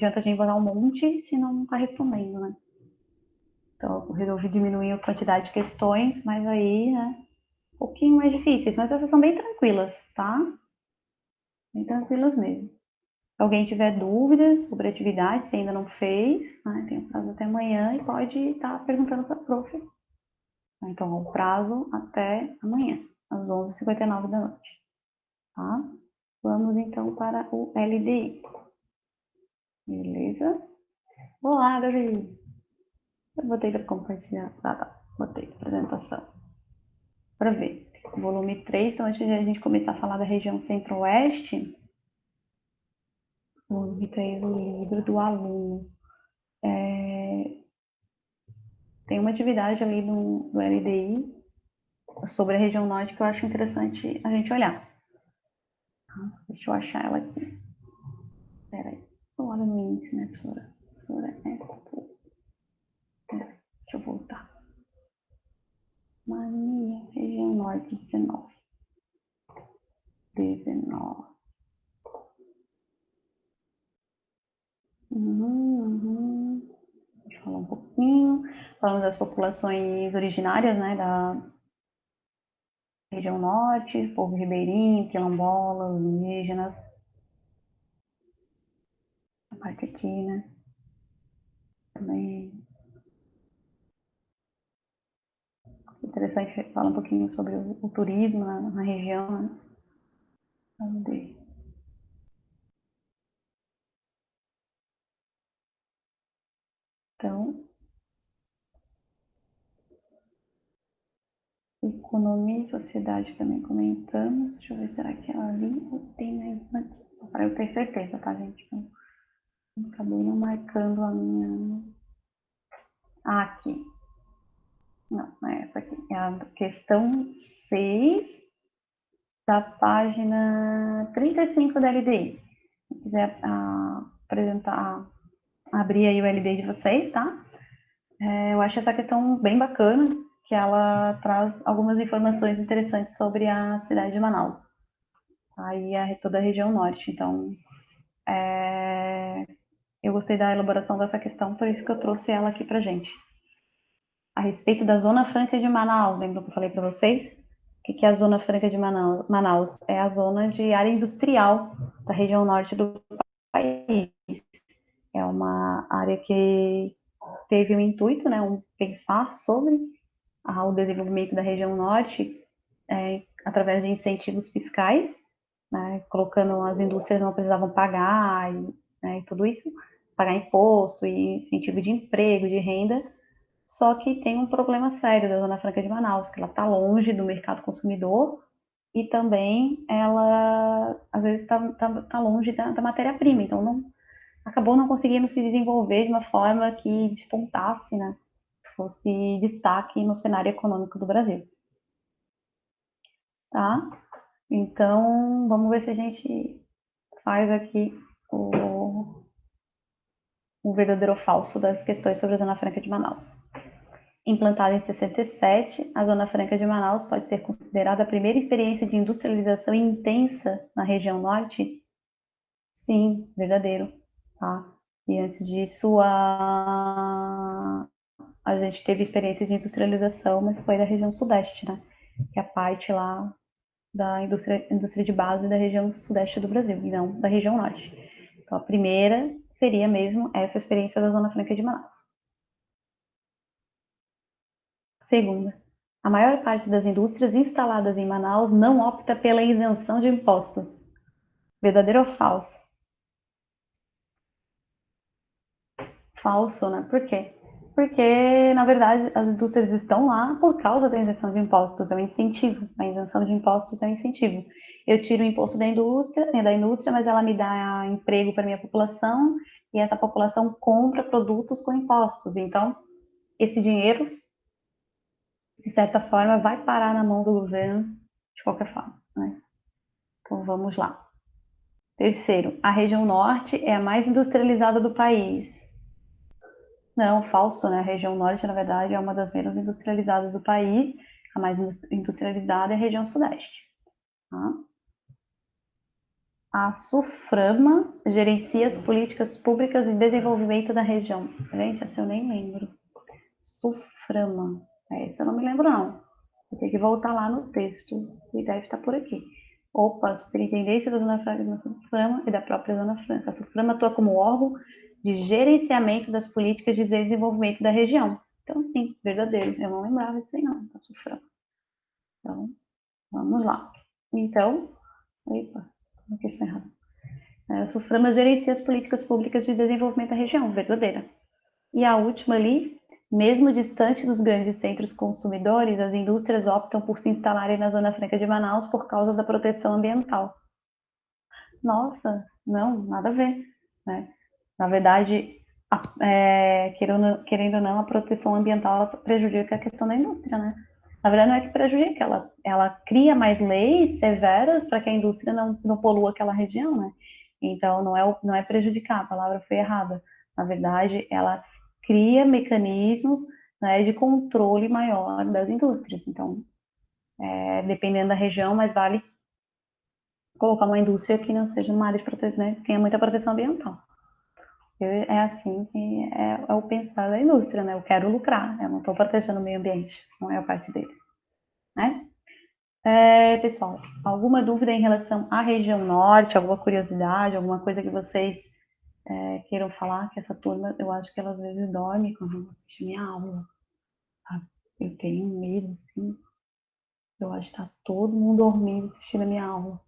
adianta a gente botar um monte se não está respondendo, né? Então, eu resolvi diminuir a quantidade de questões, mas aí, né, um pouquinho mais difíceis. Mas essas são bem tranquilas, tá? Bem tranquilas mesmo. Se alguém tiver dúvidas sobre a atividade, se ainda não fez, né, tem o prazo até amanhã e pode estar perguntando para a prof. Então, o prazo até amanhã, às 11h59 da noite. Tá? Vamos então para o LDI. Beleza? Olá, Davi! Eu botei para compartilhar. Tá. Botei a apresentação. Para ver. Volume 3, então antes de a gente começar a falar da região centro-oeste, volume 3, o livro do aluno. Tem uma atividade ali do LDI sobre a região norte que eu acho interessante a gente olhar. Deixa eu achar ela aqui. Peraí. Olha no índice, né, professora? Professora Peraí, deixa eu voltar. Mania, região norte, 19. 19. Deixa eu falar um pouquinho. Falamos das populações originárias, né, da região norte, povo ribeirinho, quilombolas, indígenas. A parte aqui, né, também interessante falar um pouquinho sobre o turismo na região, né. Vamos ver. Então, economia e sociedade também comentamos. Deixa eu ver, será que ela ali tem mais aqui? Só para eu ter certeza, tá, gente? Eu acabei não marcando a minha... Ah, aqui. Não é essa aqui. É a questão 6 da página 35 da LDI. Se quiser apresentar, abrir aí o LDI de vocês, tá? Eu acho essa questão bem bacana, que ela traz algumas informações interessantes sobre a cidade de Manaus. Aí toda a região norte. Então, eu gostei da elaboração dessa questão, por isso que eu trouxe ela aqui pra gente. A respeito da Zona Franca de Manaus, lembra que eu falei para vocês? O que é a Zona Franca de Manaus? É a zona de área industrial da região norte do país. É uma área que teve um intuito, né, pensar sobre o desenvolvimento da região norte através de incentivos fiscais, né, colocando as indústrias não precisavam pagar e tudo isso, pagar imposto e incentivo de emprego, de renda. Só que tem um problema sério da Zona Franca de Manaus, que ela está longe do mercado consumidor e também ela, às vezes, está longe da matéria-prima. Então, acabou não conseguindo se desenvolver de uma forma que despontasse, né? Fosse destaque no cenário econômico do Brasil. Tá? Então, vamos ver se a gente faz aqui o verdadeiro ou falso das questões sobre a Zona Franca de Manaus. Implantada em 67, a Zona Franca de Manaus pode ser considerada a primeira experiência de industrialização intensa na região norte? Sim, verdadeiro. Tá? E antes disso, a gente teve experiências de industrialização, mas foi da região sudeste, né? Que é a parte lá da indústria de base da região sudeste do Brasil, e não da região norte. Então, a primeira seria mesmo essa experiência da Zona Franca de Manaus. Segunda, a maior parte das indústrias instaladas em Manaus não opta pela isenção de impostos. Verdadeiro ou falso? Falso, né? Por quê? Porque, na verdade, as indústrias estão lá por causa da isenção de impostos, é um incentivo. A isenção de impostos é um incentivo. Eu tiro o imposto da indústria, mas ela me dá emprego para a minha população e essa população compra produtos com impostos. Então, esse dinheiro, de certa forma, vai parar na mão do governo de qualquer forma, né? Então, vamos lá. Terceiro, a região norte é a mais industrializada do país. Não, falso, né? A região norte, na verdade, é uma das menos industrializadas do país. A mais industrializada é a região sudeste. Tá? A SUFRAMA gerencia as políticas públicas de desenvolvimento da região. Gente, essa eu nem lembro. SUFRAMA. Essa eu não me lembro, não. Vou ter que voltar lá no texto. E deve estar por aqui. Opa, Superintendência da Zona Franca da SUFRAMA e da própria Zona Franca. A SUFRAMA atua como órgão de gerenciamento das políticas de desenvolvimento da região. Então, sim, verdadeiro. Eu não lembrava disso aí, não. A SUFRAMA. Então, vamos lá. Então, epa, uma questão errada. A SUFRAMA gerencia as políticas públicas de desenvolvimento da região, verdadeira. E a última ali, mesmo distante dos grandes centros consumidores, as indústrias optam por se instalarem na Zona Franca de Manaus por causa da proteção ambiental. Nossa, não, nada a ver, né? Na verdade, querendo ou não, a proteção ambiental ela prejudica a questão da indústria, né? Na verdade, não é que prejudica, ela cria mais leis severas para que a indústria não polua aquela região, né? Então, não é prejudicar, a palavra foi errada. Na verdade, ela cria mecanismos, né, de controle maior das indústrias. Então, dependendo da região, mais vale colocar uma indústria que não seja uma área de proteção, né, tenha muita proteção ambiental. É assim que é o pensar da indústria, né? Eu quero lucrar, eu não estou protegendo o meio ambiente, não é a parte deles, né? Pessoal, alguma dúvida em relação à região norte, alguma curiosidade, alguma coisa que vocês queiram falar? Que essa turma, eu acho que ela às vezes dorme quando assiste minha aula. Sabe? Eu tenho medo, assim, eu acho que tá todo mundo dormindo assistindo a minha aula.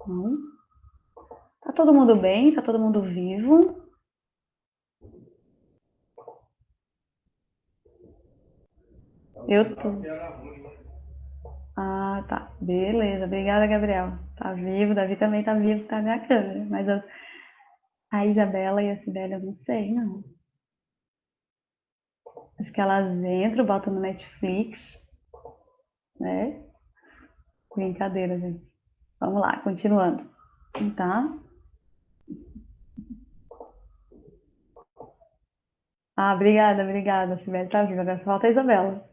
Não? Tá todo mundo bem? Tá todo mundo vivo? Eu tô. Ah, tá. Beleza. Obrigada, Gabriel. Tá vivo. Davi também tá vivo, tá na minha câmera. Mas a Isabela e a Sibeli eu não sei, não. Acho que elas entram, botam no Netflix, né? Brincadeira, gente. Vamos lá, continuando. Tá? Ah, obrigada, obrigada. A Sibeli tá viva. Agora só falta a Isabela.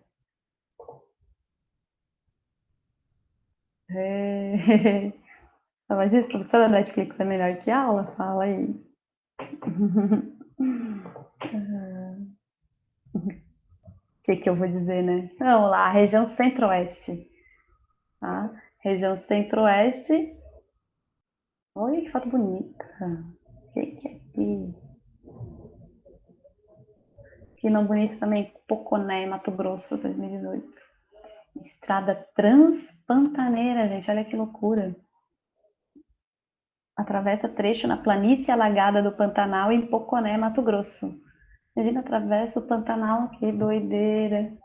É... Mas isso, professora da Netflix é melhor que aula? Fala aí. O que eu vou dizer, né? Vamos lá, região centro-oeste. Tá? Região centro-oeste. Olha que foto bonita. O que é aqui? Que não bonito também, Poconé, Mato Grosso, 2018. Estrada Transpantaneira, gente, olha que loucura. Atravessa trecho na planície alagada do Pantanal em Poconé, Mato Grosso. Imagina, atravessa o Pantanal, que doideira.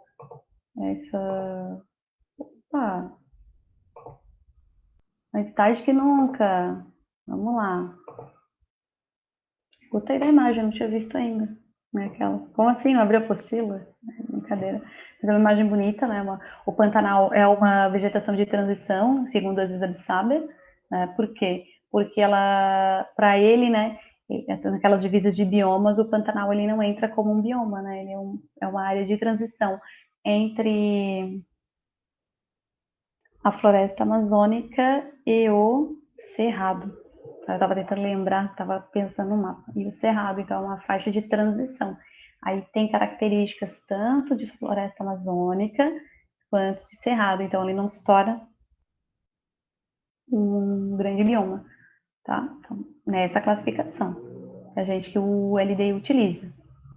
Essa. Ah, mais tarde que nunca. Vamos lá. Gostei da imagem, não tinha visto ainda. Né, aquela. Como assim? Não abriu a apostila? Brincadeira. Mas é uma imagem bonita, né? O Pantanal é uma vegetação de transição, segundo a Zizab Saber. Né? Por quê? Porque ela, para ele, né, naquelas divisas de biomas, o Pantanal ele não entra como um bioma, né? Ele é uma área de transição entre a floresta amazônica e o cerrado. Eu estava tentando lembrar, estava pensando no mapa. E o cerrado, então, é uma faixa de transição. Aí tem características tanto de floresta amazônica quanto de cerrado. Então, ele não se torna um grande bioma, tá? Então, nessa classificação que a gente que o LDI utiliza,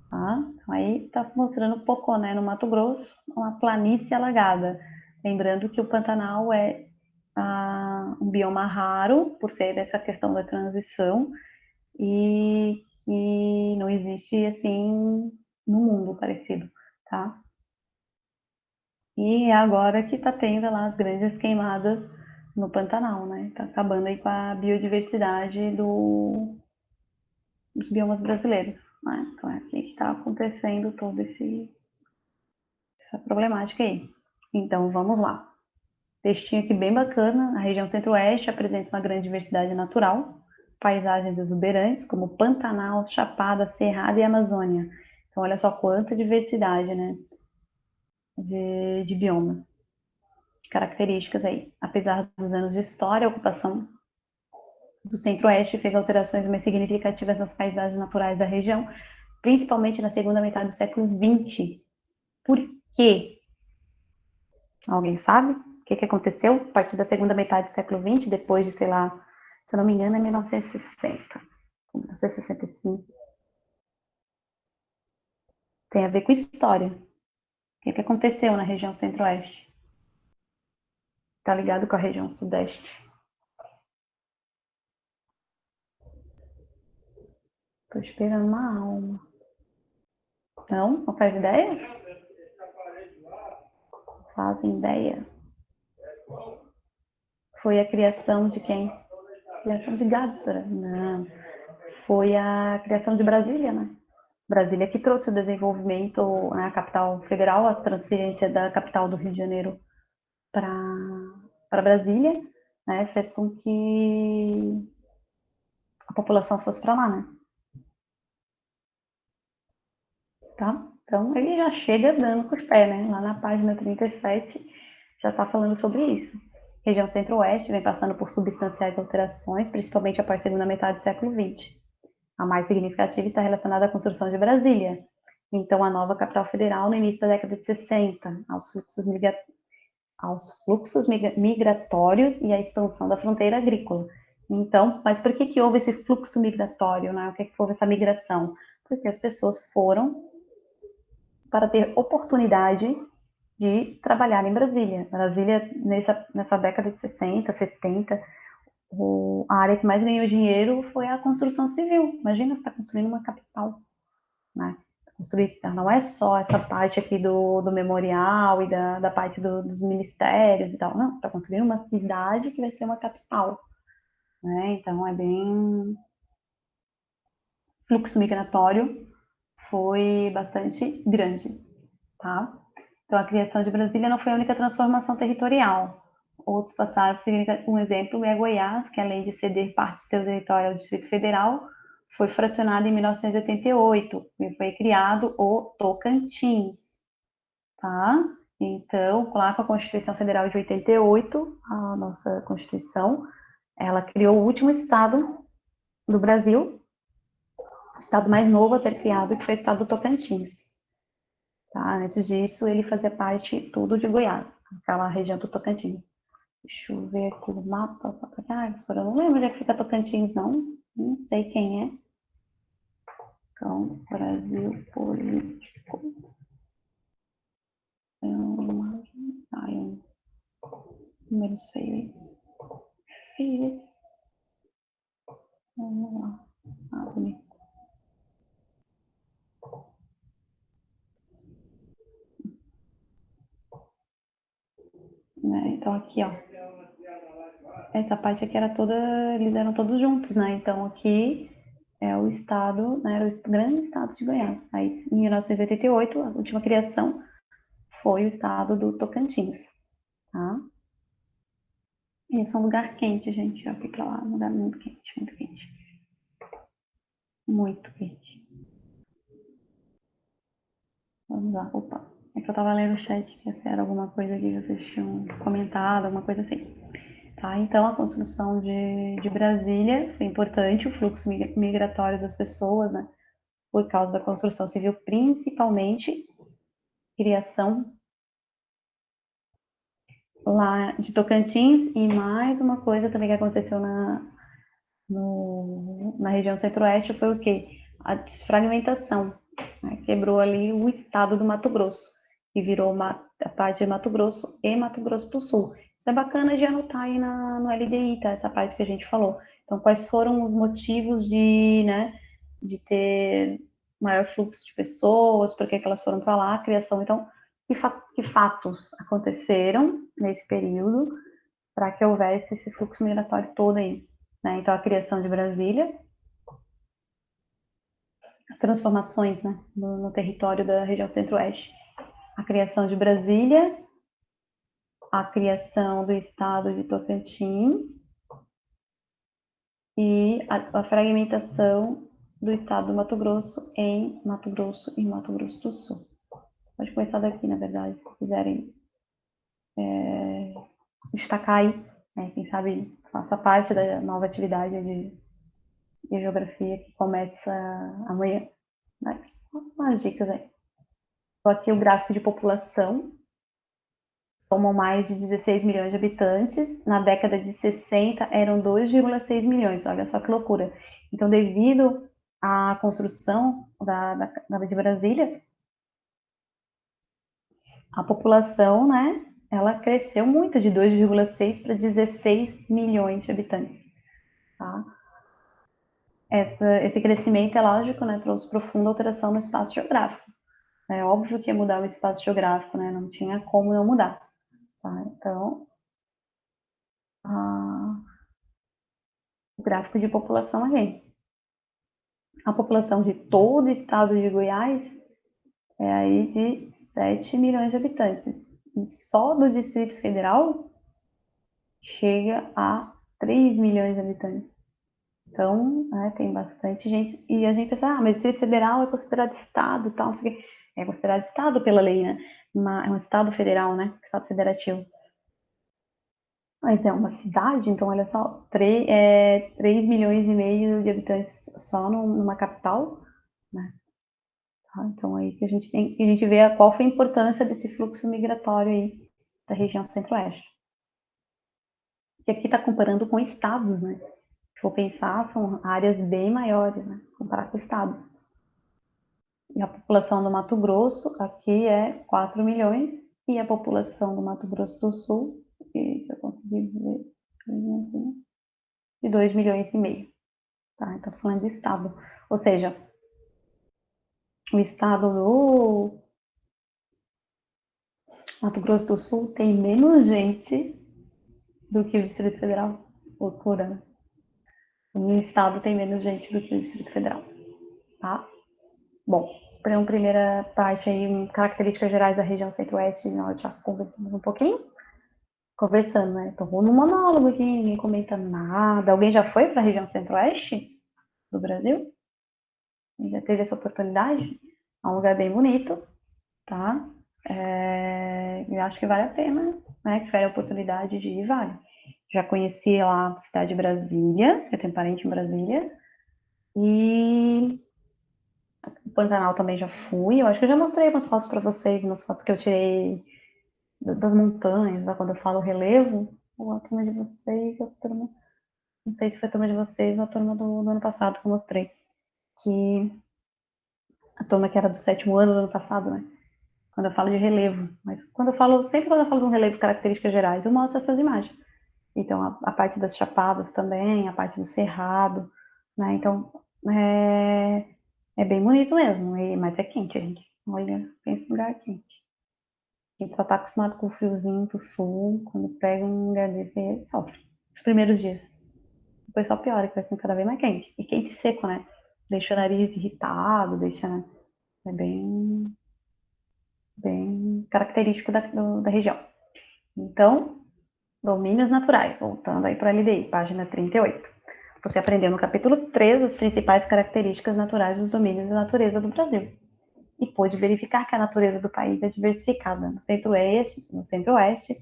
tá? Então, aí está mostrando Poconé no Mato Grosso, uma planície alagada. Lembrando que o Pantanal é um bioma raro, por ser essa questão da transição, e que não existe, assim, no mundo parecido, tá? E é agora que tá tendo lá as grandes queimadas no Pantanal, né? Tá acabando aí com a biodiversidade dos biomas brasileiros, né? Então é aqui que tá acontecendo toda essa problemática aí. Então, vamos lá. Textinho aqui bem bacana. A região centro-oeste apresenta uma grande diversidade natural, paisagens exuberantes, como Pantanal, Chapada, Cerrado e Amazônia. Então, olha só quanta diversidade, né, de biomas, de características aí. Apesar dos anos de história, a ocupação do Centro-Oeste fez alterações mais significativas nas paisagens naturais da região, principalmente na segunda metade do século XX. Por quê? Alguém sabe? O que aconteceu a partir da segunda metade do século XX, depois de, sei lá, se eu não me engano, é 1960, 1965. Tem a ver com história. O que aconteceu na região Centro-Oeste? Tá ligado com a região Sudeste? Tô esperando uma alma. Não? Não faz ideia? Fazem ideia? Foi a criação de quem? Criação de Gádora? Não. Foi a criação de Brasília, né? Brasília que trouxe o desenvolvimento na capital federal, a transferência da capital do Rio de Janeiro para Brasília, né? Fez com que a população fosse para lá, né? Tá? Então ele já chega dando com os pés, né? Lá na página 37 já está falando sobre isso. Região Centro-Oeste vem passando por substanciais alterações, principalmente após a segunda metade do século XX. A mais significativa está relacionada à construção de Brasília, então a nova capital federal no início da década de 60, aos fluxos migratórios e à expansão da fronteira agrícola. Então, mas por que houve esse fluxo migratório, né? O que houve essa migração? Porque as pessoas foram para ter oportunidade de trabalhar em Brasília. Brasília, nessa década de 60, 70, a área que mais ganhou dinheiro foi a construção civil. Imagina você está construindo uma capital, né? Construir, não é só essa parte aqui do memorial e da parte dos ministérios e tal, não, está construindo uma cidade que vai ser uma capital, né? Então é bem fluxo migratório foi bastante grande, tá? Então, a criação de Brasília não foi a única transformação territorial. Outros passaram, um exemplo é Goiás, que além de ceder parte do seu território ao Distrito Federal, foi fracionado em 1988 e foi criado o Tocantins, tá? Então, lá com a Constituição Federal de 88, a nossa Constituição, ela criou o último estado do Brasil, o estado mais novo a ser criado, que foi o estado do Tocantins. Tá? Antes disso, ele fazia parte tudo de Goiás, aquela região do Tocantins. Deixa eu ver aqui o mapa, só para... Ah, professora, eu não lembro onde é que fica Tocantins, não. Não sei quem é. Então, Brasil político. Número 6. Fiz. Vamos lá. Bonito. Né? Então, aqui, ó. Essa parte aqui era toda... Eles eram todos juntos, né? Então, aqui é o estado, né? Era o grande estado de Goiás. Aí, em 1988, a última criação foi o estado do Tocantins, tá? Isso é um lugar quente, gente. Já fui pra lá, um lugar muito quente, muito quente. Muito quente. Vamos lá, opa. É que eu tava lendo o chat, que se era alguma coisa que vocês tinham comentado, alguma coisa assim. Tá, então a construção de Brasília foi importante, o fluxo migratório das pessoas, né? Por causa da construção civil, principalmente criação lá de Tocantins e mais uma coisa também que aconteceu na região centro-oeste foi o quê? A desfragmentação, né? Quebrou ali o estado do Mato Grosso e virou a parte de Mato Grosso e Mato Grosso do Sul. Isso é bacana de anotar aí no LDI, tá? Essa parte que a gente falou. Então, quais foram os motivos né, de ter maior fluxo de pessoas, por que elas foram para lá, a criação. Então, que fatos aconteceram nesse período para que houvesse esse fluxo migratório todo aí, né? Então, a criação de Brasília, as transformações, né, no território da região centro-oeste, a criação de Brasília, a criação do estado de Tocantins e a fragmentação do estado do Mato Grosso em Mato Grosso e Mato Grosso do Sul. Pode começar daqui, na verdade, se quiserem destacar aí, né, quem sabe faça parte da nova atividade de geografia que começa amanhã. Né? Umas dicas aí. Estou aqui o gráfico de população. Somam mais de 16 milhões de habitantes. Na década de 60 eram 2,6 milhões. Olha só que loucura. Então, devido à construção de Brasília, a população, né, ela cresceu muito, de 2,6 para 16 milhões de habitantes. Tá? Esse crescimento, é lógico, né, trouxe profunda alteração no espaço geográfico. É óbvio que ia mudar o espaço geográfico, né, não tinha como não mudar. Tá? Então, o gráfico de população aqui. A população de todo o estado de Goiás é aí de 7 milhões de habitantes. E só do Distrito Federal chega a 3 milhões de habitantes. Então, né, tem bastante gente. E a gente pensa, mas o Distrito Federal é considerado estado e tal. É considerado estado pela lei, né? É um estado federal, né? Estado federativo. Mas é uma cidade, então olha só, 3 milhões e meio de habitantes só numa capital, né? Tá? Então aí que a gente vê qual foi a importância desse fluxo migratório aí da região centro-oeste. E aqui está comparando com estados, né? Se for pensar, são áreas bem maiores, né? Comparar com estados. E a população do Mato Grosso aqui é 4 milhões, e a população do Mato Grosso do Sul, se eu conseguir ver, de 2 milhões e meio. Tá? Então, tô falando de estado. Ou seja, o estado do Mato Grosso do Sul tem menos gente do que o Distrito Federal. Loucura, né? O estado tem menos gente do que o Distrito Federal. Tá? Bom, para uma primeira parte aí, características gerais da região centro-oeste, nós já conversamos um pouquinho. Conversando, né? Tô no monólogo aqui, ninguém comenta nada. Alguém já foi para a região centro-oeste do Brasil? Já teve essa oportunidade? É um lugar bem bonito, tá? Eu acho que vale a pena, né? Que tiver a oportunidade de ir, vale. Já conheci lá a cidade de Brasília, eu tenho parente em Brasília, e o Pantanal também já fui. Eu acho que eu já mostrei umas fotos para vocês, umas fotos que eu tirei das montanhas, né? Quando eu falo relevo, a turma de vocês, a turma, não sei se foi a turma de vocês ou a turma do ano passado que eu mostrei, que a turma que era do 7º ano do ano passado, né? Quando eu falo de relevo, mas sempre quando eu falo de um relevo de características gerais, eu mostro essas imagens. Então, a parte das chapadas também, a parte do cerrado, né? Então, é bem bonito mesmo, mas é quente, gente. Olha, pensa em lugar quente. A gente só tá acostumado com o friozinho do sul, quando pega um lugar desse, sofre. Os primeiros dias. Depois só piora, que vai ficando cada vez mais quente. E quente e seco, né? Deixa o nariz irritado, né? É bem característico da região. Então, domínios naturais, voltando aí para a LDI, página 38. Você aprendeu no capítulo 3 as principais características naturais dos domínios da natureza do Brasil. E pôde verificar que a natureza do país é diversificada. No centro-oeste,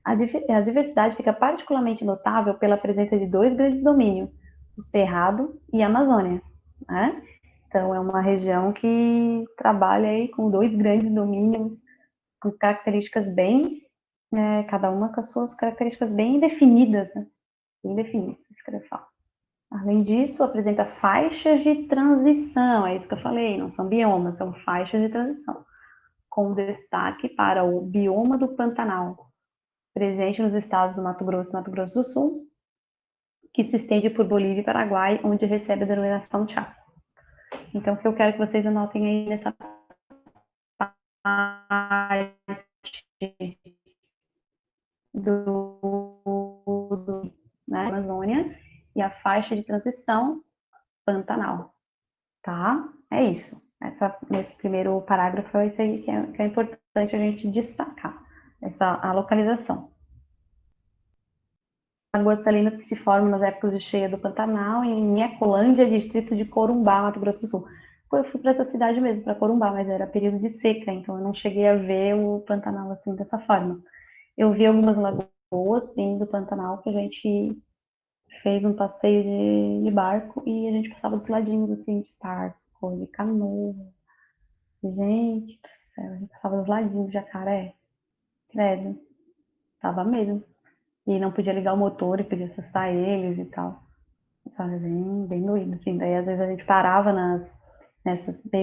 a diversidade fica particularmente notável pela presença de 2 grandes domínios, o Cerrado e a Amazônia. Né? Então, é uma região que trabalha aí com 2 grandes domínios, com características cada uma com as suas características bem definidas, né? Bem definidas, isso que eu falo. Além disso, apresenta faixas de transição, é isso que eu falei, não são biomas, são faixas de transição, com destaque para o bioma do Pantanal, presente nos estados do Mato Grosso e Mato Grosso do Sul, que se estende por Bolívia e Paraguai, onde recebe a denominação Chaco. Então, o que eu quero que vocês anotem aí nessa parte né, Amazônia e a faixa de transição Pantanal, tá? É isso. Nesse primeiro parágrafo é isso aí que é importante a gente destacar, a localização. Lagoas salinas que se formam nas épocas de cheia do Pantanal, em Ecolândia, distrito de Corumbá, Mato Grosso do Sul. Eu fui para essa cidade mesmo, para Corumbá, mas era período de seca, então eu não cheguei a ver o Pantanal assim dessa forma. Eu vi algumas lagoas, sim, do Pantanal que a gente fez um passeio de barco e a gente passava dos ladinhos, assim, de barco, de canoa. Gente do céu, a gente passava dos ladinhos de jacaré. Credo, tava medo. E não podia ligar o motor e podia assustar eles e tal. Sabe, bem doido, assim. Daí, às vezes, a gente parava meio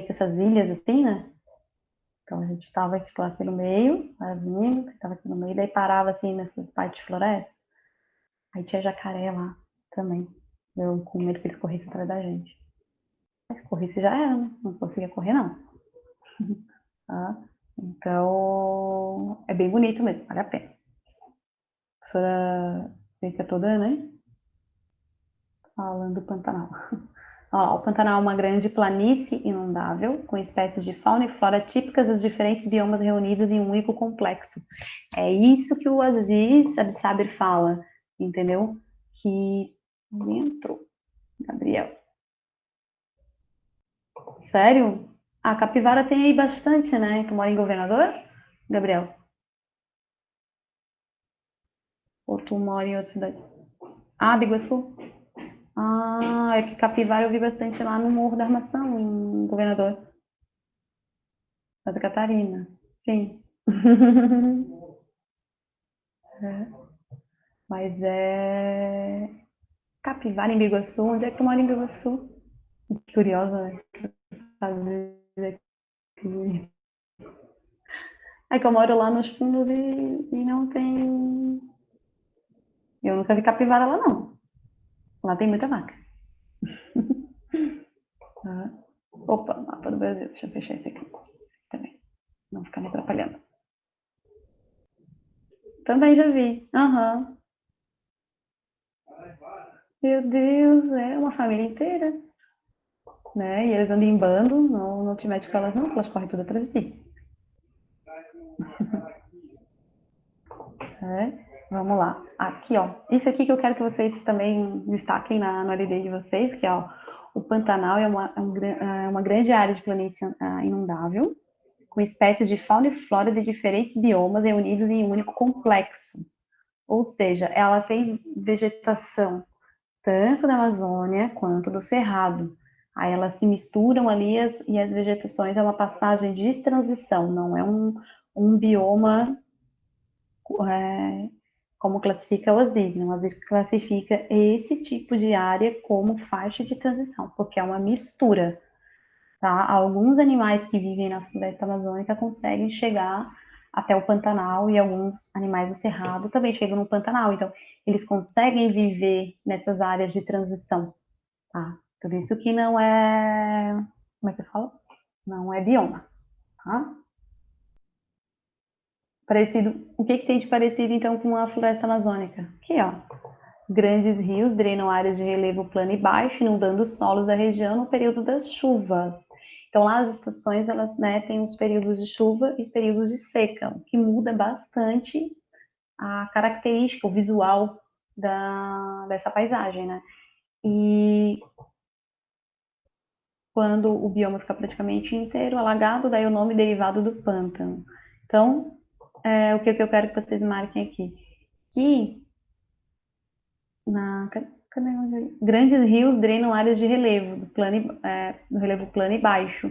que essas ilhas, assim, né? Então, a gente tava, tipo, aqui no meio, tava aqui no meio, daí parava, assim, nessas partes de floresta. Aí tinha jacaré lá também. Eu com medo que eles corressem atrás da gente. Mas corresse já era, né? Não conseguia correr, não. Tá? Então, é bem bonito mesmo, vale a pena. A professora fica toda, né? Falando do Pantanal. Ó, o Pantanal é uma grande planície inundável, com espécies de fauna e flora típicas dos diferentes biomas reunidos em um único complexo. É isso que o Aziz Absaber fala, entendeu? Que dentro, Gabriel. Sério? A capivara tem aí bastante, né? Tu mora em Governador, Gabriel? Ou tu mora em outra cidade? Ah, Biguaçu? Ah, é que capivara eu vi bastante lá no Morro da Armação, em Governador, Santa Catarina. Sim. É. Mas é. Capivara em Biguaçu? Onde é que tu mora em Biguaçu? Curiosa, né? Saber aqui. É que eu moro lá nos fundos e não tem. Eu nunca vi capivara lá, não. Lá tem muita vaca. Tá? Opa, mapa do Brasil. Deixa eu fechar esse aqui também. Não ficar me atrapalhando. Também já vi. Aham. Meu Deus, é uma família inteira. Né? E eles andam em bando, não te mete com elas, não, elas correm tudo atrás de ti. É, vamos lá. Aqui, ó. Isso aqui que eu quero que vocês também destaquem no LD de vocês, que é ó, o Pantanal é uma grande área de planície inundável, com espécies de fauna e flora de diferentes biomas reunidos em um único complexo. Ou seja, ela tem vegetação tanto da Amazônia quanto do Cerrado. Aí elas se misturam ali e as vegetações é uma passagem de transição, não é um bioma como classifica o Aziz, né? O Aziz classifica esse tipo de área como faixa de transição, porque é uma mistura, tá? Alguns animais que vivem na floresta amazônica conseguem chegar até o Pantanal e alguns animais do Cerrado também chegam no Pantanal, então eles conseguem viver nessas áreas de transição, tá? Por isso que não é, como é que eu falo? Não é bioma, tá? Parecido, o que que tem de parecido então com a floresta amazônica? Aqui, ó. Grandes rios drenam áreas de relevo plano e baixo, inundando os solos da região no período das chuvas. Então, lá as estações, elas, né, têm os períodos de chuva e períodos de seca, o que muda bastante a característica, o visual dessa paisagem, né? E quando o bioma fica praticamente inteiro alagado, daí o nome derivado do pântano. Então, o que eu quero que vocês marquem aqui? Que na, grandes rios drenam áreas de relevo, do relevo plano e baixo.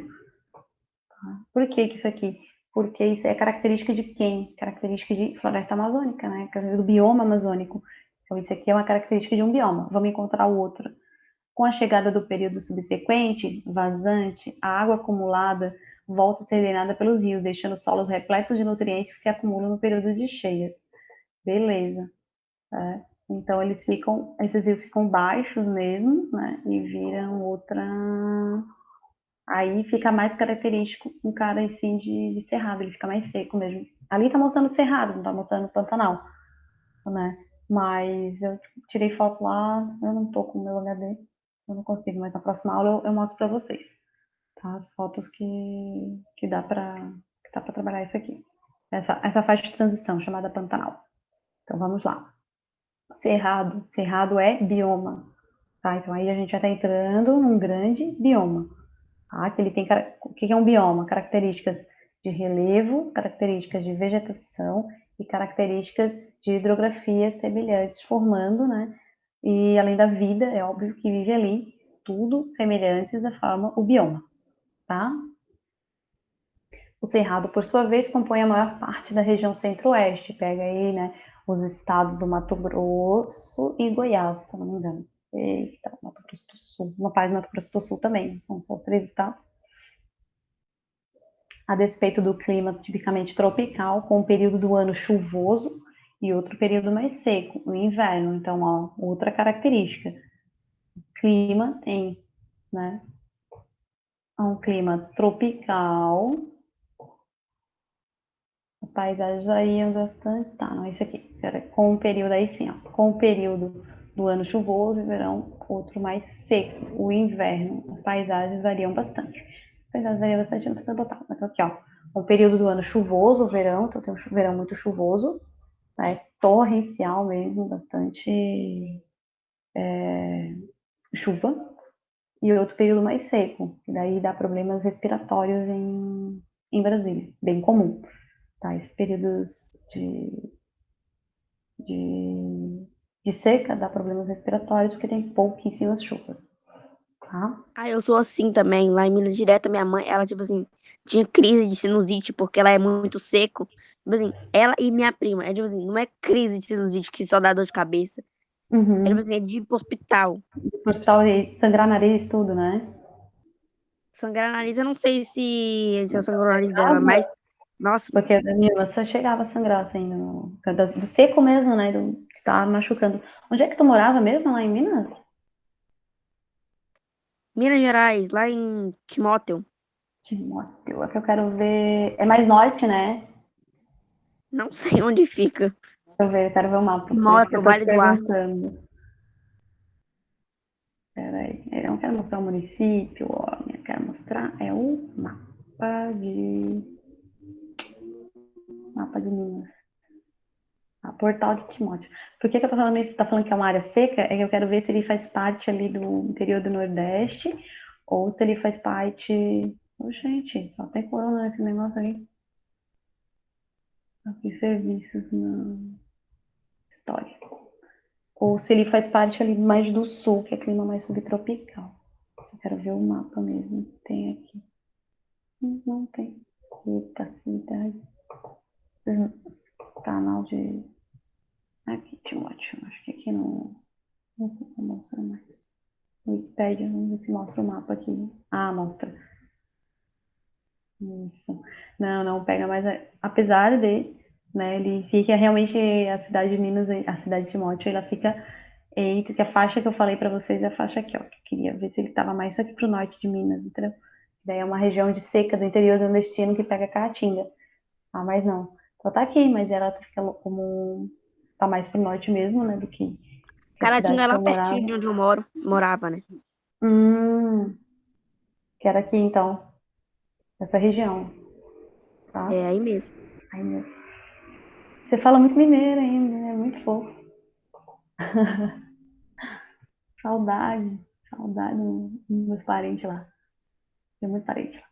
Por que isso aqui? Porque isso é característica de quem? Característica de floresta amazônica, né? Do bioma amazônico. Então, isso aqui é uma característica de um bioma. Vamos encontrar o outro. Com a chegada do período subsequente, vazante, a água acumulada volta a ser drenada pelos rios, deixando solos repletos de nutrientes que se acumulam no período de cheias. Beleza. É. Então esses rios ficam baixos mesmo, né? E viram outra. Aí fica mais característico um cara assim de cerrado, ele fica mais seco mesmo. Ali tá mostrando cerrado, não tá mostrando Pantanal, né? Mas eu tirei foto lá, eu não tô com o meu HD, eu não consigo, mas na próxima aula eu mostro para vocês, tá? As fotos que dá pra trabalhar isso aqui. Essa faixa de transição chamada Pantanal. Então vamos lá. Cerrado é bioma, tá? Então aí a gente já está entrando num grande bioma, tá? Que ele tem, o que é um bioma? Características de relevo, características de vegetação e características de hidrografia semelhantes, formando, né, e além da vida, é óbvio que vive ali, tudo semelhantes forma o bioma, tá? O Cerrado, por sua vez, compõe a maior parte da região centro-oeste, pega aí, né, os estados do Mato Grosso e Goiás, se não me engano. Eita, Mato Grosso do Sul, uma parte do Mato Grosso do Sul também, são só os 3 estados. A despeito do clima tipicamente tropical, com um período do ano chuvoso e outro período mais seco, o inverno. Então, ó, outra característica. Clima tem, né, um clima tropical. As paisagens variam bastante, tá? Não, esse aqui, com o período aí sim, ó, com o período do ano chuvoso e verão, outro mais seco, o inverno. As paisagens variam bastante. As paisagens variam bastante, não precisa botar, mas aqui, ó, o período do ano chuvoso, o verão, então tem um verão muito chuvoso, né? Torrencial mesmo, bastante chuva, e outro período mais seco, que daí dá problemas respiratórios em Brasília, bem comum, tá? Esses períodos de, de seca dá problemas respiratórios porque tem pouquíssimas chuvas, tá? Ah, eu sou assim também. Lá em Minas Direta, minha mãe, ela, tipo assim, tinha crise de sinusite porque ela é muito seco. Tipo assim, ela e minha prima, é tipo assim, não é crise de sinusite que só dá dor de cabeça. É tipo Uhum. assim, é de ir pro hospital. Por tal de sangrar nariz, tudo, né? Sangrar nariz, eu não sei se eu Só sangrou o nariz dela, chegava, mas, nossa, porque a minha irmã só chegava a sangrar assim, do seco mesmo, né? Do estar machucando. Onde é que tu morava mesmo, lá em Minas? Minas Gerais, lá em Timóteo, Timóteo, é que eu quero ver. É mais norte, né? não sei onde fica. Eu quero ver o mapa, por isso que eu Timóteo, tô te Vale do Aço. perguntando. Peraí, eu não quero mostrar o município, ó, eu quero mostrar é o mapa de Minas. A Portal de Timóteo. Por que, que eu tô falando isso? Tá falando que é uma área seca? É que eu quero ver se ele faz parte ali do interior do Nordeste ou se ele faz parte. Oh, gente, só tem corona nesse negócio aí. Aqui, serviços na história. Ou se ele faz parte ali mais do sul, que é clima mais subtropical. Só quero ver o mapa mesmo, se tem aqui. Não tem. Eita, cidade. Canal de. Aqui, Timóteo. Acho que aqui não vou mostrar mais. Wikipedia, vamos ver se mostra o mapa aqui. Ah, mostra. Isso. Não, não pega mais. Apesar de, né, ele fica realmente a cidade de Minas, a cidade de Timóteo, ela fica entre que a faixa que eu falei para vocês é a faixa aqui, ó. Que eu queria ver se ele estava mais só aqui pro norte de Minas, entendeu? Daí é uma região de seca do interior do destino que pega Caatinga. Ah, mas não. Então tá aqui, mas ela fica como tá mais pro norte mesmo, né, do que a Caratinga é cidade que lá eu pertinho morava. de onde eu moro. Morava, né? Hum, que era aqui então, essa região, tá? É aí mesmo. Ai, meu. Você fala muito mineiro ainda, é muito fofo. Saudade, saudade dos meus parentes lá. Tem muito parente lá.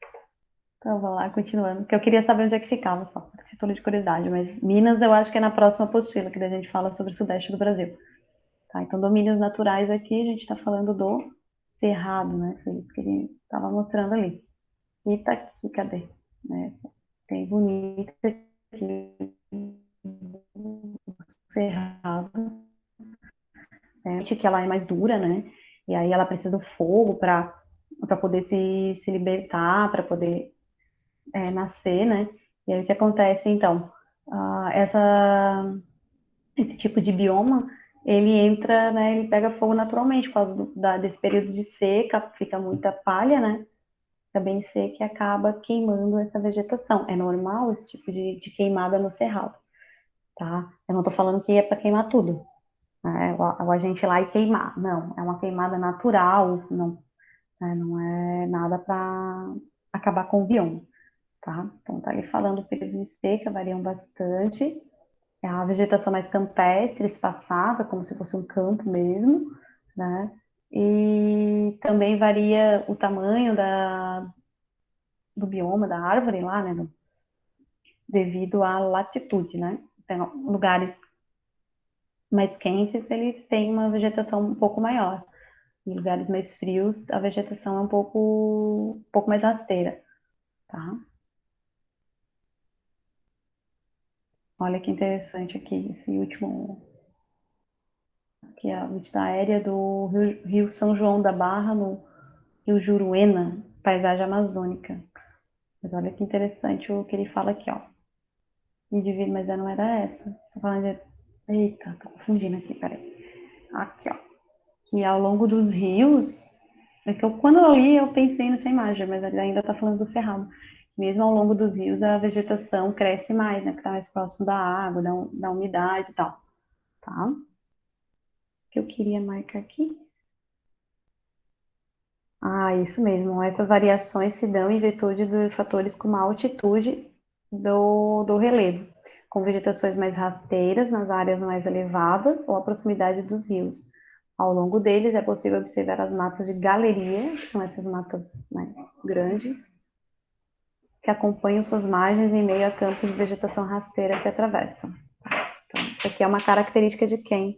Então, vou lá, continuando. Porque eu queria saber onde é que ficava, só, a título de curiosidade. Mas Minas eu acho que é na próxima apostila, que daí a gente fala sobre o sudeste do Brasil. Tá, então, domínios naturais aqui, a gente está falando do Cerrado, né? Foi isso que ele estava mostrando ali. E tá aqui, cadê? Né? Tem bonito aqui, Cerrado. Né? Que ela é mais dura, né? E aí ela precisa do fogo para poder se libertar, para poder nascer, né? E aí o que acontece então? Esse tipo de bioma ele entra, né? Ele pega fogo naturalmente por causa desse período de seca, fica muita palha, né? Fica bem seca e acaba queimando essa vegetação. É normal esse tipo de queimada no cerrado, tá? Eu não tô falando que é para queimar tudo, né? A gente ir lá e queimar. Não, é uma queimada natural, não, né? Não é nada para acabar com o bioma, tá? Então tá ali falando o período de seca variam bastante. É a vegetação mais campestre, espaçada, como se fosse um campo mesmo, né? E também varia o tamanho do bioma, da árvore lá, né? Devido à latitude, né? Tem lugares mais quentes, eles têm uma vegetação um pouco maior. Em lugares mais frios, a vegetação é um pouco mais rasteira, tá? Olha que interessante aqui, esse último, aqui é a vista aérea do Rio São João da Barra, no Rio Juruena, paisagem amazônica. Mas olha que interessante o que ele fala aqui, ó. Indivíduo, mas não era essa. Só falando de... Eita, tô confundindo aqui, peraí. Aqui, ó. Que ao longo dos rios, é que quando eu li, eu pensei nessa imagem, mas ele ainda está falando do cerrado. Mesmo ao longo dos rios, a vegetação cresce mais, né? Que está mais próximo da água, da umidade e tal, tá? O que eu queria marcar aqui? Ah, isso mesmo. Essas variações se dão em virtude de fatores como a altitude do relevo, com vegetações mais rasteiras nas áreas mais elevadas ou a proximidade dos rios. Ao longo deles é possível observar as matas de galeria, que são essas matas, né, grandes, que acompanham suas margens em meio a campos de vegetação rasteira que atravessam. Então, isso aqui é uma característica de quem?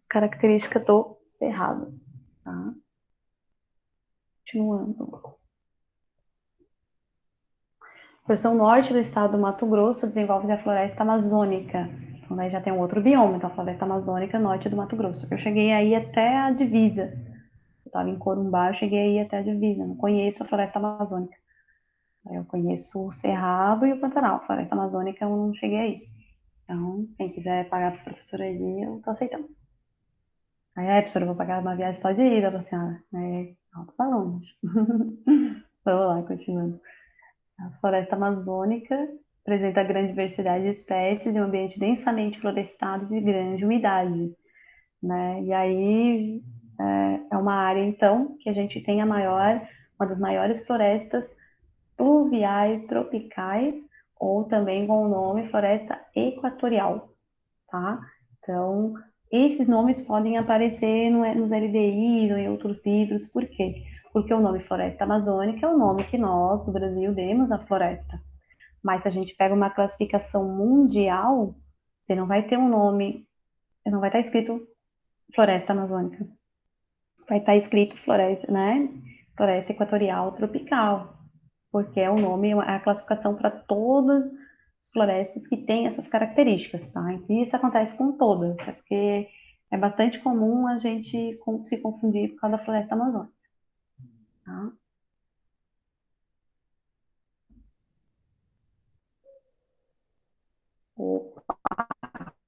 Característica do cerrado. Tá? Continuando. A porção norte do estado do Mato Grosso desenvolve a floresta amazônica. Então, daí já tem um outro bioma, então a floresta amazônica norte do Mato Grosso. Eu cheguei aí até a divisa. Eu estava em Corumbá, eu cheguei aí até a divisa. Não conheço a floresta amazônica. Eu conheço o Cerrado e o Pantanal. A floresta amazônica eu não cheguei aí. Então, quem quiser pagar para a professora aí, eu tô aceitando. Aí, professora, eu vou pagar uma viagem só de ida para a senhora. Altos alunos. Vamos lá, continuando. A floresta amazônica apresenta grande diversidade de espécies e um ambiente densamente florestado de grande umidade, né? E aí é uma área, então, que a gente tem uma das maiores florestas pluviais tropicais, ou também com o nome floresta equatorial, tá? Então, esses nomes podem aparecer nos LDIs ou em outros livros, por quê? Porque o nome floresta amazônica é o nome que nós, do Brasil, demos à floresta. Mas se a gente pega uma classificação mundial, você não vai ter um nome, não vai estar escrito floresta amazônica. Vai estar escrito floresta, né? Floresta equatorial tropical, porque é o nome, é a classificação para todas as florestas que têm essas características, tá? E isso acontece com todas, é porque é bastante comum a gente se confundir por causa da floresta amazônica, tá?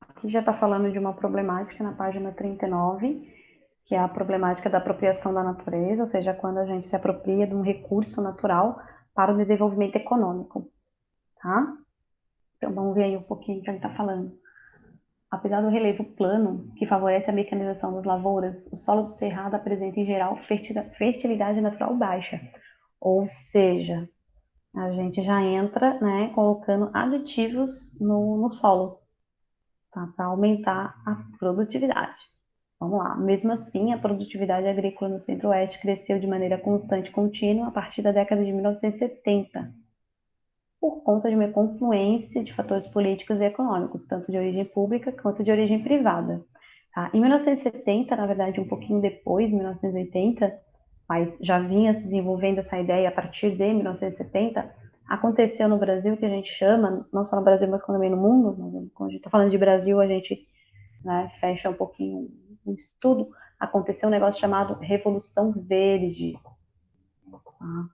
Aqui já está falando de uma problemática na página 39, que é a problemática da apropriação da natureza, ou seja, quando a gente se apropria de um recurso natural para o desenvolvimento econômico, tá? Então vamos ver aí um pouquinho o que ele está falando. Apesar do relevo plano, que favorece a mecanização das lavouras, o solo do cerrado apresenta em geral fertilidade natural baixa, ou seja, a gente já entra, né, colocando aditivos no solo, tá, para aumentar a produtividade. Vamos lá. Mesmo assim, a produtividade agrícola no Centro-Oeste cresceu de maneira constante e contínua a partir da década de 1970, por conta de uma confluência de fatores políticos e econômicos, tanto de origem pública quanto de origem privada. Tá? Em 1970, na verdade, um pouquinho depois, 1980, mas já vinha se desenvolvendo essa ideia a partir de 1970, aconteceu no Brasil o que a gente chama, não só no Brasil, mas também no mundo, quando a gente está falando de Brasil, a gente, né, fecha um pouquinho o estudo, aconteceu um negócio chamado Revolução Verde. Tá?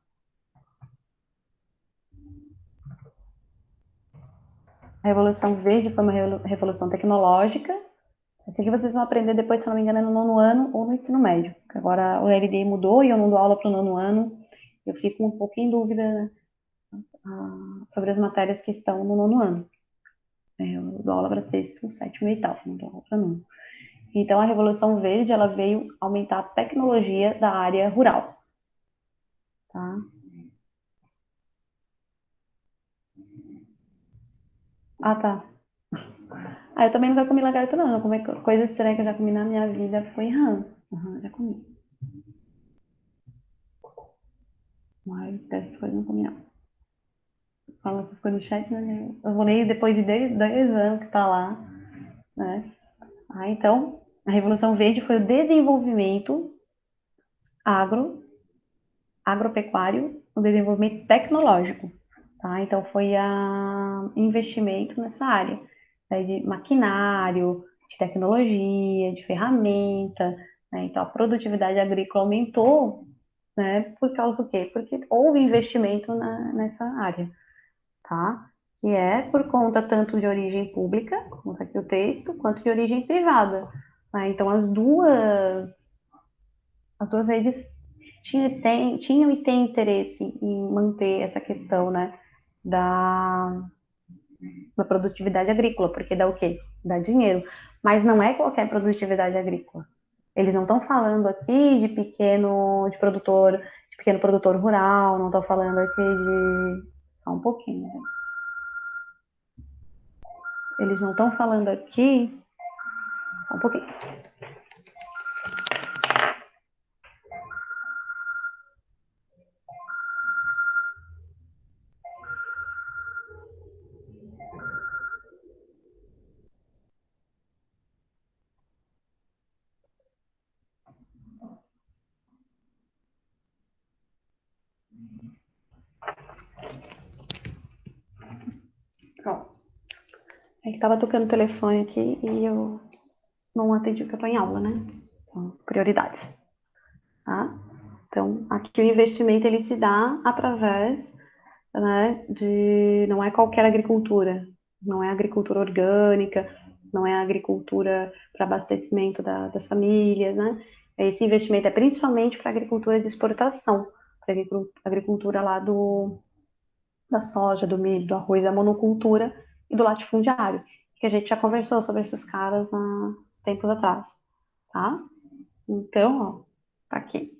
A Revolução Verde foi uma revolução tecnológica, assim que vocês vão aprender depois, se não me engano, é no nono ano ou no ensino médio. Agora o LDI mudou e eu não dou aula para o nono ano. Eu fico um pouco em dúvida sobre as matérias que estão no nono ano. Eu dou aula para sexto, sétimo e oitavo, não dou aula para nono. Então a Revolução Verde ela veio aumentar a tecnologia da área rural. Tá? Ah, tá. Ah, eu também nunca comi lagarto, não. Eu comi coisa estranha que eu já comi na minha vida foi rã. Já comi. Mas dessas coisas eu não comi, não. Fala essas coisas no chat, né? Eu vou ler depois de 10 anos que tá lá, né? Tá? Então, a Revolução Verde foi o desenvolvimento agropecuário, o desenvolvimento tecnológico. Tá? Então, foi investimento nessa área, né, de maquinário, de tecnologia, de ferramenta. Né? Então, a produtividade agrícola aumentou, né, por causa do quê? Porque houve investimento nessa área, tá? Que é por conta tanto de origem pública, como está aqui o texto, quanto de origem privada. Né? Então, as duas redes tinham e têm interesse em manter essa questão, né, da, da produtividade agrícola, porque dá o quê? Dá dinheiro. Mas não é qualquer produtividade agrícola. Eles não estão falando aqui de pequeno produtor rural, não estão falando aqui de. Só um pouquinho. Né? Eles não estão falando aqui. Só um pouquinho. Pronto. É que estava tocando o telefone aqui e eu não atendi porque eu estou em aula, né? Então, prioridades. Tá? Então, aqui o investimento ele se dá através, né, não é qualquer agricultura, não é agricultura orgânica, não é agricultura para abastecimento das famílias, né? Esse investimento é principalmente para agricultura de exportação, para agricultura lá da soja, do milho, do arroz, da monocultura e do latifundiário, que a gente já conversou sobre esses caras nos tempos atrás, tá? Então, ó, tá aqui.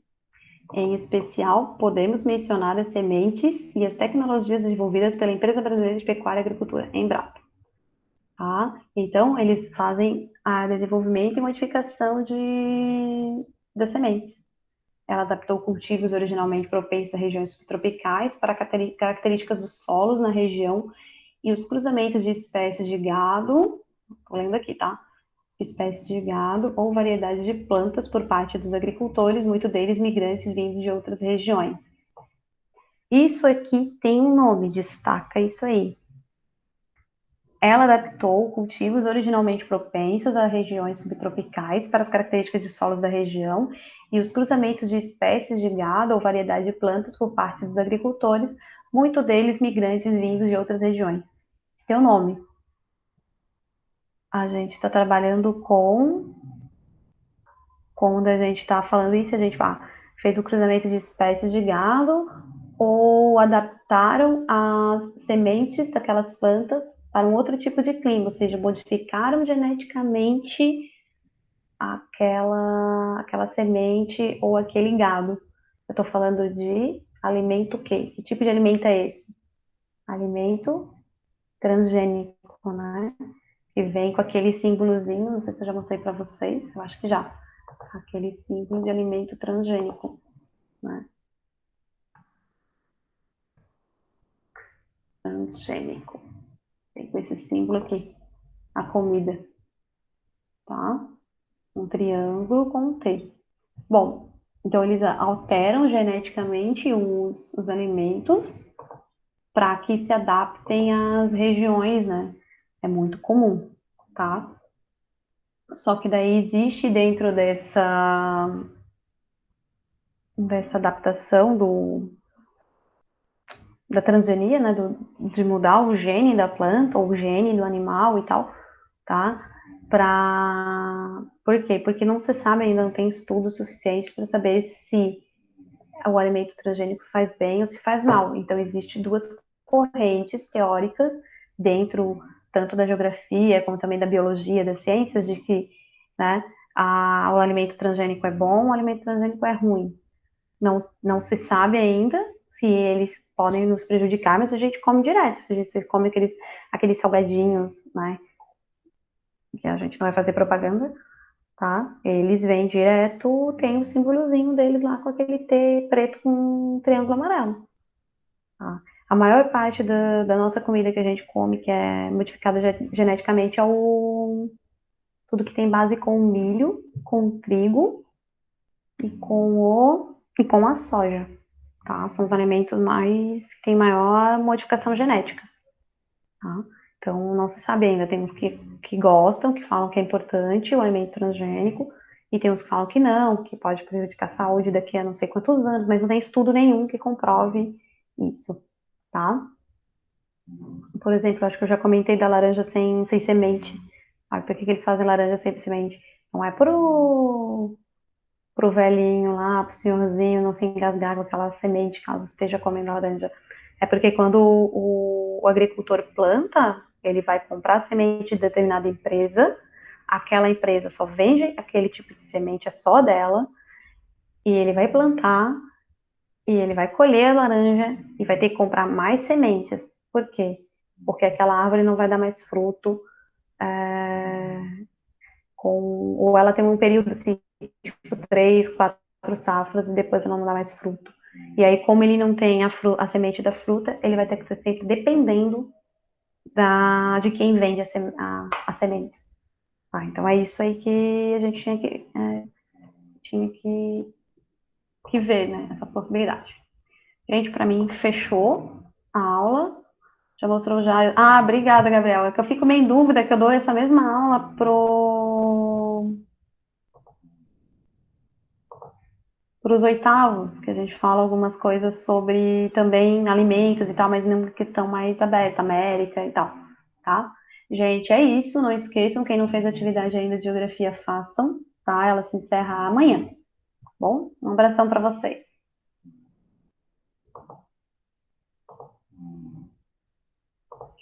Em especial, podemos mencionar as sementes e as tecnologias desenvolvidas pela Empresa Brasileira de Pecuária e Agricultura, Embrapa. Tá? Então, eles fazem a desenvolvimento e modificação das sementes. Ela adaptou cultivos originalmente propensos a regiões subtropicais para características dos solos na região e os cruzamentos de espécies de gado, estou lendo aqui, tá? Espécies de gado ou variedades de plantas por parte dos agricultores, muitos deles migrantes vindos de outras regiões. Isso aqui tem um nome, destaca isso aí. Ela adaptou cultivos originalmente propensos a regiões subtropicais para as características de solos da região e os cruzamentos de espécies de gado ou variedade de plantas por parte dos agricultores, muitos deles migrantes vindos de outras regiões. Isso tem um nome. A gente está trabalhando quando a gente está falando isso, a gente fez o cruzamento de espécies de gado ou adaptaram as sementes daquelas plantas para um outro tipo de clima, ou seja, modificaram geneticamente aquela semente ou aquele gado. Eu estou falando de alimento o quê? Que tipo de alimento é esse? Alimento transgênico, né? Que vem com aquele símbolozinho, não sei se eu já mostrei para vocês, eu acho que já. Aquele símbolo de alimento transgênico, né? Transgênico. Tem com esse símbolo aqui, a comida, tá? Um triângulo com um T. Bom, então eles alteram geneticamente os alimentos para que se adaptem às regiões, né? É muito comum, tá? Só que daí existe dentro dessa adaptação da transgenia, né? De mudar o gene da planta ou o gene do animal e tal, tá? Por quê? Porque não se sabe ainda, não tem estudos suficientes para saber se o alimento transgênico faz bem ou se faz mal. Então, existem duas correntes teóricas dentro tanto da geografia como também da biologia, das ciências, de que, né, o alimento transgênico é bom, o alimento transgênico é ruim. Não se sabe ainda se eles podem nos prejudicar, mas a gente come direto, a gente come aqueles salgadinhos, né, que a gente não vai fazer propaganda, tá? Eles vêm direto, tem o símbolozinho deles lá com aquele T preto com um triângulo amarelo. Tá? A maior parte da nossa comida que a gente come, que é modificada geneticamente, tudo que tem base com o milho, com o trigo e com a soja, tá? São os alimentos mais que têm maior modificação genética, tá? Então, não se sabe ainda. Tem uns que gostam, que falam que é importante o alimento transgênico, e tem uns que falam que não, que pode prejudicar a saúde daqui a não sei quantos anos, mas não tem estudo nenhum que comprove isso, tá? Por exemplo, acho que eu já comentei da laranja sem semente. Por que eles fazem laranja sem semente? Não é pro velhinho lá, pro senhorzinho não se engasgar com aquela semente caso esteja comendo laranja. É porque quando o agricultor planta, ele vai comprar a semente de determinada empresa, aquela empresa só vende aquele tipo de semente, é só dela, e ele vai plantar, e ele vai colher a laranja, e vai ter que comprar mais sementes. Por quê? Porque aquela árvore não vai dar mais fruto, ou ela tem um período assim, tipo 3, 4 safras, e depois ela não dá mais fruto. E aí, como ele não tem a semente da fruta, ele vai ter que estar sempre dependendo de quem vende a semente. Então é isso aí que a gente tinha que ver, né? Essa possibilidade. Gente, para mim, fechou a aula. Já mostrou já. Ah, obrigada, Gabriela. É que eu fico meio em dúvida que eu dou essa mesma aula para os oitavos, que a gente fala algumas coisas sobre também alimentos e tal, mas numa questão mais aberta, América e tal, tá? Gente, é isso. Não esqueçam, quem não fez atividade ainda de geografia, façam, tá? Ela se encerra amanhã, tá bom? Um abração para vocês.